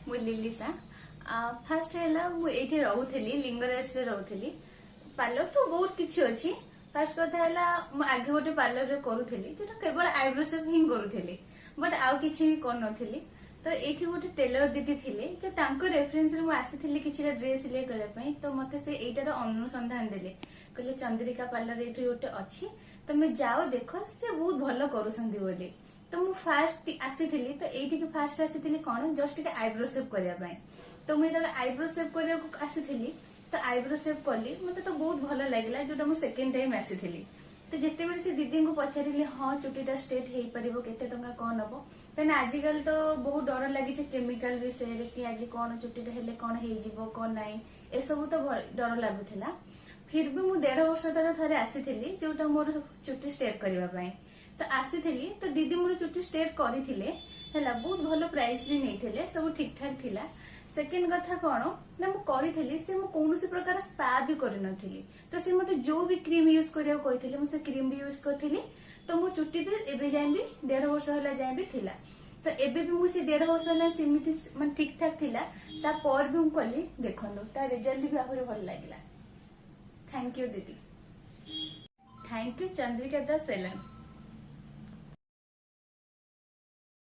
मु लिलिसा फास्ट है ये रोली लिंगराज रोली पार्लर तो बहुत किसी अच्छी फास्ट कथा है आगे गोटे पार्लर करूली जो केवल आईब्रो सेप हिं करूली बट आउ कि भी कर तो ये गोटे टेलर दीदी थे जो रेफरेन्स आसी कि ड्रेस सिलाई करने तो मत से यहीटार अनुसंधान देले कहले चंद्रिका पार्लर ये गोटे अच्छी तुम जाओ देख से बहुत भल कर तो मु फास्ट आसी तो ये फास्ट आसी कौन जस्ट आईब्रो सेप करने तो मुझे आईब्रो सेप करने आसी तो आईब्रो सेप कली मत तो बहुत भल लगे जोटा मुझे सेकेंड टाइम आसी तो जिते बड़े से दीदी को पचारे हाँ चुटीटा स्ट्रेट हो पार केते टंका कौन हम कहीं आजिकल तो बहुत डर लगी केमिकल विषय कि आज कौन चुटीटा हेले कौन हो कौन नाई ए सब तो डर लगुला फिर भी मुझे 1.5 वर्ष तक थे आसी जोटा मोर चुटी स्ट्रेट करने तो आसी तो दीदी मोर चुटी स्ट्रेट करते बहुत भल प्राइस भी नहीं सब ठीक ठाक थिला सेकेंड कथा कौन ना मुझे से कौन प्रकार स्पा भी करी तो सी मत जो भी क्रीम यूज करने मुझे क्रीम भी यूज करी तो मो चुटी भी एवं जाए भी 1.5 वर्ष है जाए भी थिला तो एबे भी मुझे 1.5 वर्ष है सेमती मैं ठीक ठाक थिला तापर भी मुझे कली देखो रिजल्ट भी आहरी भल लगे थैंक यू दीदी thank you Chandrika the Selan.